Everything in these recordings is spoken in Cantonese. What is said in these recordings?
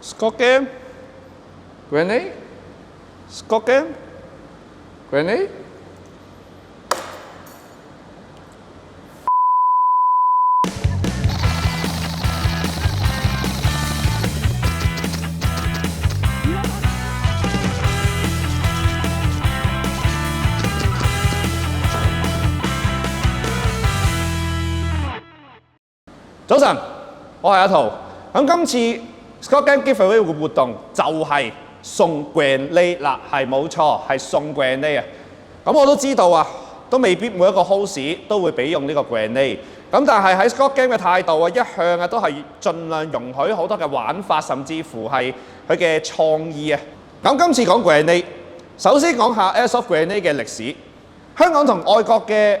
Scott game grenade Scott game grenade。早晨，我係阿圖。咁今次 Scott Game Giveaway 嘅活動就係送 grenade 啦，係冇錯，係送 grenade 啊。咁我都知道啊，都未必每一個 host 都會俾用呢個 grenade。咁但係喺 Scott Game 嘅態度啊，一向啊都係盡量容許好多嘅玩法，甚至乎係佢嘅創意啊。咁今次講 grenade， 首先講下 Airsoft grenade 嘅歷史。香港同外國嘅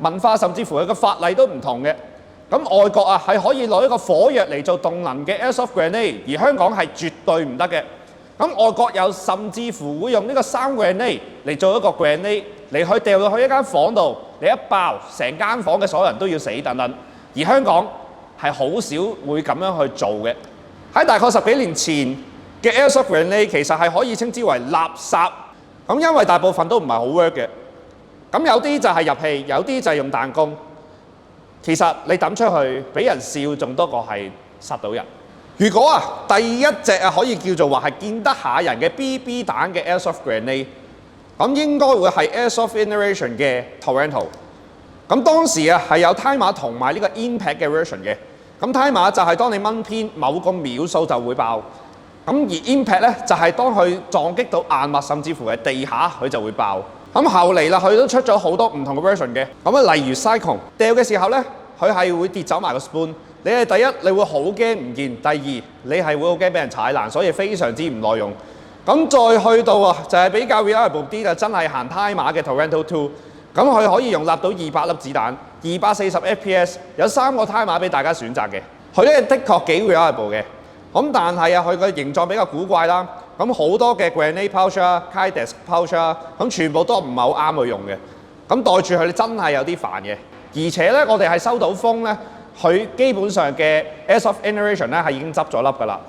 文化，甚至乎佢嘅法例都唔同嘅。咁外國啊係可以攞一個火藥嚟做動能嘅 Airsoft grenade， 而香港係絕對唔得嘅。咁外國有甚至乎會用呢個3 grenade 嚟做一個 grenade 嚟去掉到去一間房度，你一爆成間房嘅所有人都要死等等。而香港係好少會咁樣去做嘅。喺大概10幾年前嘅 Airsoft grenade 其實係可以稱之為垃圾。咁因為大部分都唔係好 work 嘅。咁有啲就係入氣，有啲就係用彈弓。其實你抌出去俾人笑，仲多過係殺到人。如果啊第一隻啊可以叫做話係見得下人嘅 BB 彈嘅 Airsoft grenade， 咁應該會係 Airsoft Innovation 嘅 Torrento。咁當時啊係有 timer 同埋呢個 impact 嘅 version 嘅。咁 timer 就係當你掹偏某個秒數就會爆。咁而 impact 咧就係當佢撞擊到硬物，甚至乎係地下佢就會爆。咁後嚟啦，佢都出咗好多唔同嘅 version 嘅。咁啊，例如 Cyclone 掉嘅時候咧，佢係會跌走埋個 spoon。你係第一，你會好驚唔見；第二，你係會好驚俾人踩爛，所以非常之唔耐用。咁再去到啊，就係比較 reliable 啲就真係行 timer 嘅 Torrento 2。咁佢可以容納到200粒子彈，240 FPS， 有3個 timer 俾大家選擇嘅。佢咧的確幾 reliable 嘅。咁但係啊，佢個形狀比較古怪啦。咁好多嘅 grenade pouch 啊、Kydex pouch 啊，咁全部都唔係好啱佢用嘅。咁袋住佢真係有啲煩嘅。而且咧，我哋係收到風咧，佢基本上嘅 Airsoft Innovation 咧係已經執咗粒㗎啦。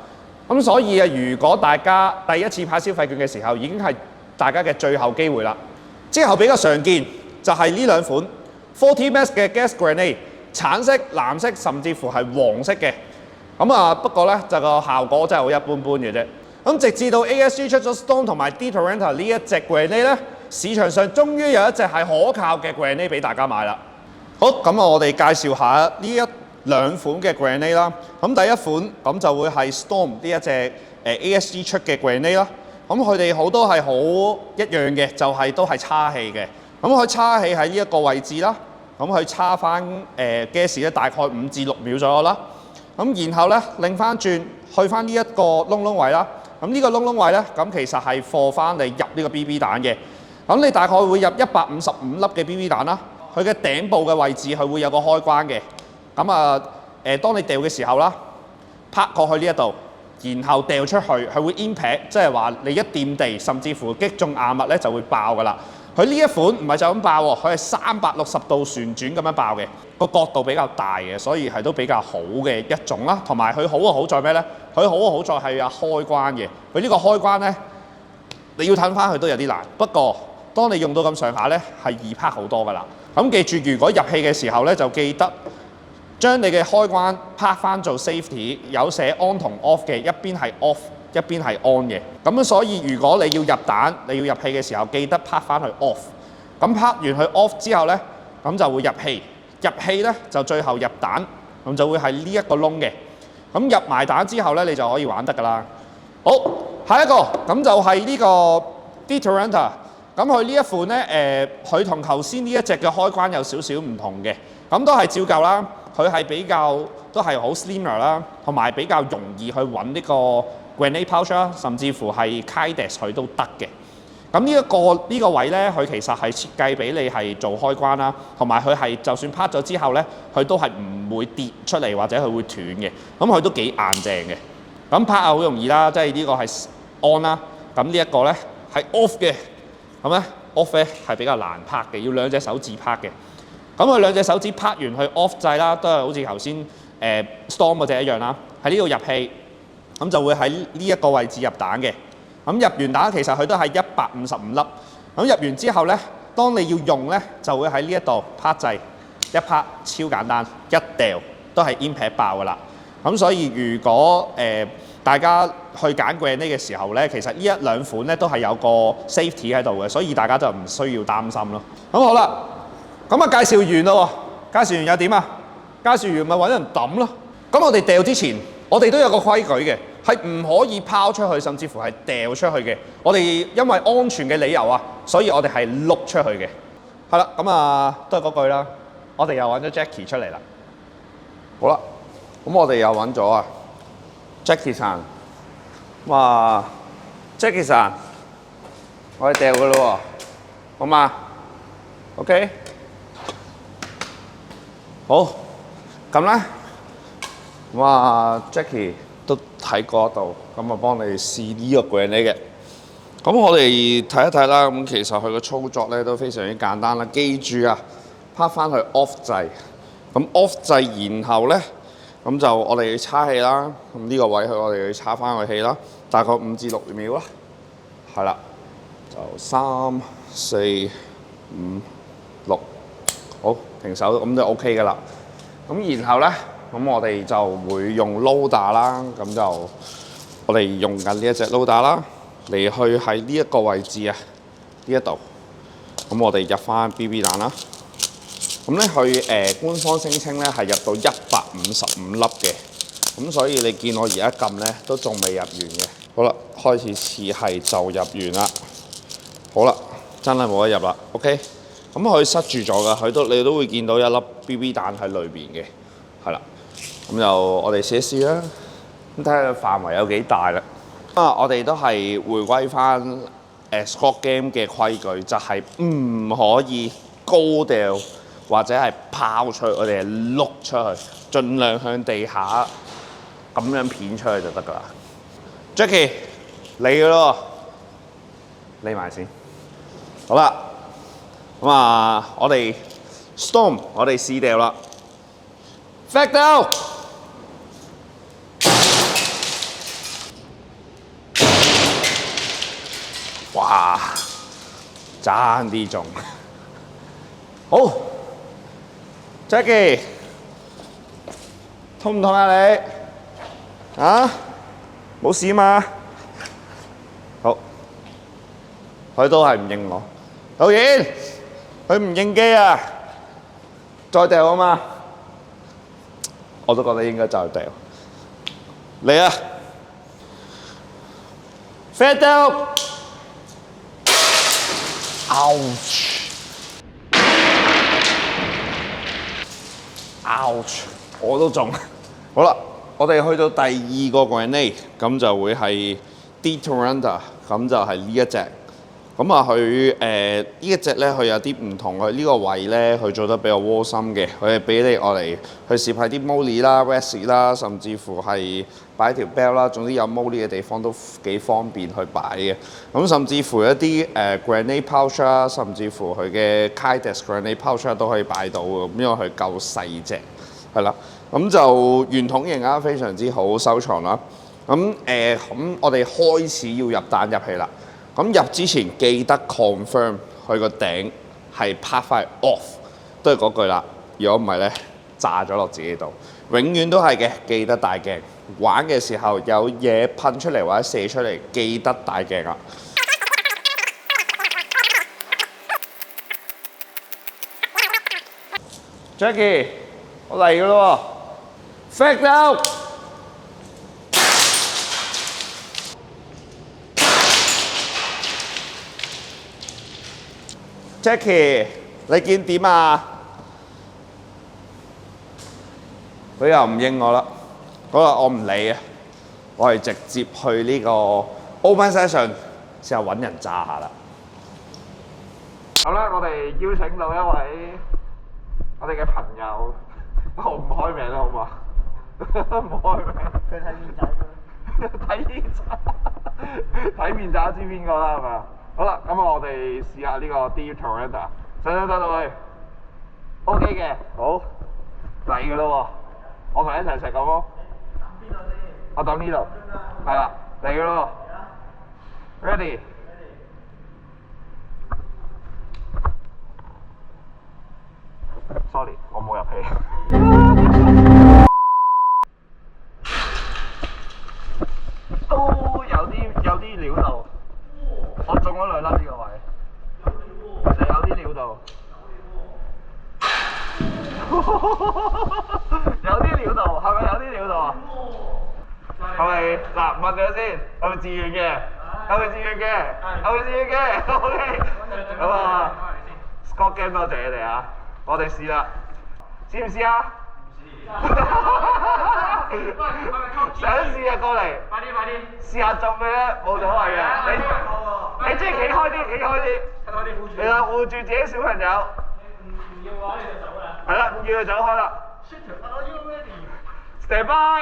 咁所以啊，如果大家第一次派消費券嘅時候，已經係大家嘅最後機會啦。之後比較常見就係呢兩款 40 Max 嘅 gas grenade， 橙色、藍色甚至乎係黃色嘅。咁啊，不過咧就個效果真係好一般般嘅啫。咁直至到 ASG 出咗 Storm 同埋 D-Torrento 呢一隻 grenade 咧，市場上終於有一隻係可靠嘅 grenade 俾大家買啦。好，咁我哋介紹下呢一兩款嘅 grenade 啦。咁第一款咁就會係 Storm 呢一隻ASG 出嘅 grenade 啦。咁佢哋好多係好一樣嘅，就係都係叉氣嘅。咁佢叉氣喺呢一個位置啦。咁佢叉翻gas 咧，大概5至6秒左右啦。咁然後咧擰翻轉去翻呢一個窿位啦。咁呢個窿位咧，咁其實係放翻你入呢個 BB 彈嘅。咁你大概會入155粒嘅 BB 彈啦。佢嘅頂部嘅位置，佢會有個開關嘅。咁啊當你掉嘅時候啦，拍過去呢一度，然後掉出去，佢會 impact， 即係話你一掂地，甚至乎擊中硬物咧就會爆㗎啦。佢呢一款唔係就咁爆喎，佢係360度旋轉咁樣爆嘅，個角度比較大嘅，所以係都比較好嘅一種啦。同埋佢好嘅好在咩咧？佢好嘅好在係有開關嘅。佢呢個開關咧，你要褪翻去都有啲難。不過當你用到咁上下咧，係易拍好多㗎啦。咁記住，如果入氣嘅時候咧，就記得將你嘅開關拍翻做 safety， 有寫 on 同 off 嘅，一邊係 off， 一邊係 on 嘅。咁所以如果你要入彈，你要入氣嘅時候，記得拍翻去 off。咁拍完去 off 之後咧，咁就會入氣。入氣咧就最後入彈，咁就會係呢一個窿嘅。咁入埋彈之後咧，你就可以玩得㗎啦。好，下一個咁就係呢個 D-Torrento。咁佢呢一款咧，佢同頭先呢一隻嘅開關有少少唔同嘅。咁都係照舊啦，佢係比較都係好 slimmer 啦，同埋比較容易去揾呢個 grenade pouch 啦，甚至乎係 Kydex 佢都得嘅。咁呢個位咧，佢其實係設計俾你係做開關啦，同埋佢係就算拍咗之後咧，佢都係唔會跌出嚟或者佢會斷嘅。咁佢都幾硬淨嘅。咁拍啊好容易啦，即係呢個係 on 啦。咁呢一個咧係 off 嘅。咁咧 off 咧係比較難拍嘅，要兩隻手指拍嘅。咁佢兩隻手指拍完去 off 掣啦，都係好似頭先Storm 嗰隻一樣啦。喺呢度入氣，咁就會喺呢一個位置入蛋嘅。咁入完蛋其實佢都係155粒。咁入完之後咧，當你要用咧，就會喺呢一度拍掣，一拍超簡單，一掉都係 impact 爆噶啦。咁所以如果大家去揀 grenade 嘅時候咧，其實呢一兩款咧都係有個 safety 喺度嘅，所以大家就唔需要擔心咯。咁好啦，咁啊介紹完咯喎，介紹完又點啊？介紹完咪揾人抌咯。咁我哋掉之前，我哋都有個規矩嘅，係唔可以拋出去，甚至乎係掉出去嘅。我哋因為安全嘅理由啊，所以我哋係碌出去嘅。係啦，咁啊都係嗰句啦。我哋又揾咗 Jackie 出嚟啦。好啦，咁我哋又揾咗啊 Jackie さん。哇 ，Jackie さん，我哋掉噶咯喎，好嘛 ？OK， 好，咁咧。哇 ，Jackie 都喺嗰度，咁啊幫你試呢個 grenade嘅。咁我哋睇一睇啦。咁其實佢個操作咧都非常之簡單啦。記住啊，拍翻去 off 掣。咁 off 掣，然後咧，咁就我哋要叉氣啦。咁呢個位我哋要叉翻個氣啦，大概5至6秒啦。係啦，就3、4、5、6，好停手，咁就 OK 噶啦。咁然後咧。咁我哋就會用 loader 啦，咁就我哋用緊呢一隻 loader 啦，嚟去喺呢一個位置啊，呢一度。咁我哋入翻 BB 彈啦。咁咧佢官方聲稱咧係入到155粒嘅，咁所以你見我而家撳咧都仲未入完嘅。好啦，開始似係就入完啦。好啦，真係冇得入啦。OK， 咁佢塞住咗㗎，你都會見到一粒 BB 彈喺裏邊嘅，係啦。咁就我哋試一試啦，咁睇下個範圍有幾大啦。我哋都係回歸翻Squad Game 嘅規矩，就係唔可以高掉或者係拋出去，我哋係碌出去，盡量向地下咁樣片出去就得㗎啦。Jackie 嚟㗎咯，匿埋先。好啦，咁我哋 Storm 我哋試掉啦 ，Fact out。哇！爭啲中，好 ，Jackie， 痛唔痛啊你？啊？冇事嘛？好，佢都係唔應我。導演，佢唔應機啊！再掉啊嘛！我都覺得應該再掉。嚟啊 ！Fade out。Ouch！ 我都中。好啦，我哋去到第二個 grenade， 咁就會係 Detonator， 咁就係呢一隻。咁啊，佢呢一隻咧，佢有啲唔同，佢呢個位咧，佢做得比較窩心嘅，佢係俾你我嚟去攝喺啲 molly 啦、rest 啦，甚至乎係擺條 belt 啦，總之有 molly 嘅地方都幾方便去擺嘅。咁甚至乎一啲grenade pouch 啦，甚至乎佢嘅 Kydex grenade pouch 都可以擺到嘅，因為佢夠細隻，係啦。咁就圓筒型啊，非常之好收藏啦。咁我哋開始要入彈入氣啦。咁入之前記得 confirm 佢個頂係拍翻 off， 都係嗰句啦。如果唔係咧，炸咗落自己度。永遠都係嘅，記得帶鏡。玩嘅時候有嘢噴出嚟或者射出嚟，記得帶鏡啊。Jackie， 我嚟㗎咯喎 ，Fact out。Jackie， 你見點啊？佢又唔應我啦。好啦，我唔理啊，我係直接去呢個 open session 試下揾人炸下啦。好啦，我哋邀請到一位我哋嘅朋友，我唔開名啦，好嘛？唔開名。佢睇面仔睇面仔，睇面仔知邊個啦，係咪？好啦，咁我哋試下呢個 Detonator， 上得去 ，OK 嘅，好嚟㗎咯喎，我同你一齊食咁咯。邊度先？我當呢度，係啦，嚟嘅咯 ，ready。sorry， 我冇入戲。都有啲料到，我中咗2粒呢個位，其實有啲料到。有啲料到，係咪有啲料到啊？係咪嗱？問咗先，係咪自願嘅？係咪自願嘅？係咪自願嘅 ？OK。咁啊 ，Scott Game 多謝你哋啊！我哋試啦，試唔試啊？想試啊，過嚟！快啲！試下中咩咧？冇所謂嘅。你即係企開啲，你啦，護住自己小朋友。唔要嘅話你就走啦。係啦，唔要就走開啦。Stand by。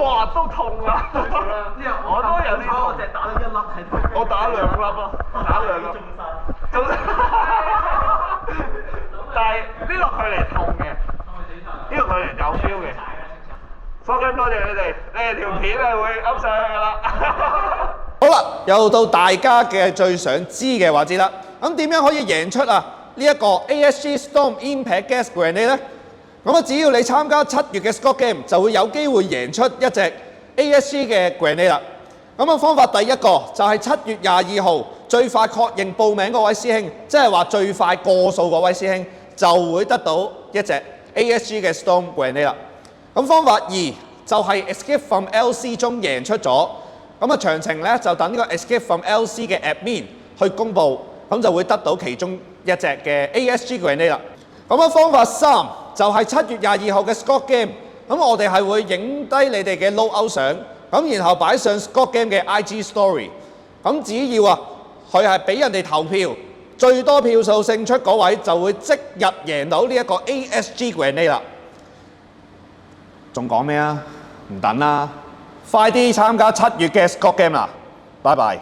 哇，都痛啊！我都有啲痛。我淨係打咗1粒喺度。我打2粒咯，打2粒。中晒。但係呢個距離痛嘅，呢個距離有 feel 嘅。多謝你哋條片係會 up 上去㗎啦。好啦，又到大家嘅最想知嘅話節啦。咁點樣可以贏出啊呢一個 ASG Storm Impact Gas Grenade 咧？咁啊，只要你參加7月嘅 Scott Game， 就會有機會贏出一隻 ASG 嘅 Grenade 啦。咁啊，方法第一個就係7月22號最快確認報名嗰位師兄，即係話最快過數嗰位師兄，就會得到一隻 ASG 嘅 Storm Grenade 啦。咁方法2就係 Escape from LC 中贏出咗。咁啊，詳情咧就等呢個 Escape from LC 嘅 admin 去公佈，咁就會得到其中一隻嘅 ASG Grenade 啦。咁啊，方法3就係7月22號嘅 Scott Game， 咁我哋係會影低你哋嘅 loadout 相，咁然後擺上 Scott Game 嘅 IG Story。咁只要啊，佢係俾人哋投票，最多票數勝出嗰位就會即日贏到呢一個 ASG Grenade 啦。仲講咩啊？唔等啦，快啲參加7月嘅 Scott Game 啦！拜拜。